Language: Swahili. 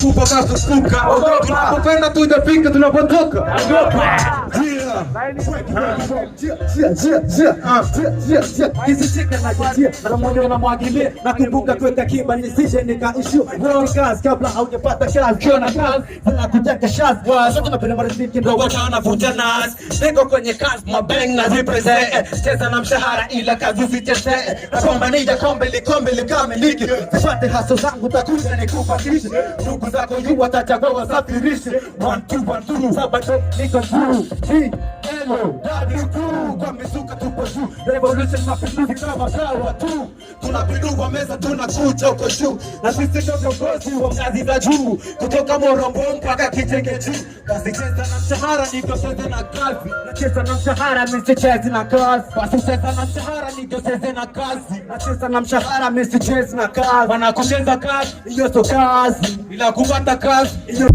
tupo kasusuka. Tunapopenda tujafika tunapotoka. Hizi chika na kujia mara moja na mwagilia na kumbuka kuweka kiba nisije nikaishu kazi kabla haujapata kazi kiona kazi na kutaka shazi wazo tunapenda marafiki ndio watu wanavuta nas niko kwenye kazi mabang na represent cheza na mshahara ila kazi usicheze napambania kombe likamilike tupate haso zangu takuja nikupatishe ndugu zako juu watachagua wasafirishe 1 2 1 2 sabato niko juu hello daddy cool kwa mizuka tupo juu revolution mapinduzi kama kawa tu tunapindua meza tunakuja uko juu na sisi ndio viongozi wa ngazi za juu kutoka Morombo mpaka Kitengeti kazi cheza na mshahara niko cheza na kazi nacheza na mshahara msicheze na kazi basi cheza na mshahara niko cheza na kazi nacheza na mshahara msicheze na kazi wanakucheza kazi hiyo sio kazi bila kupata kazi hiyo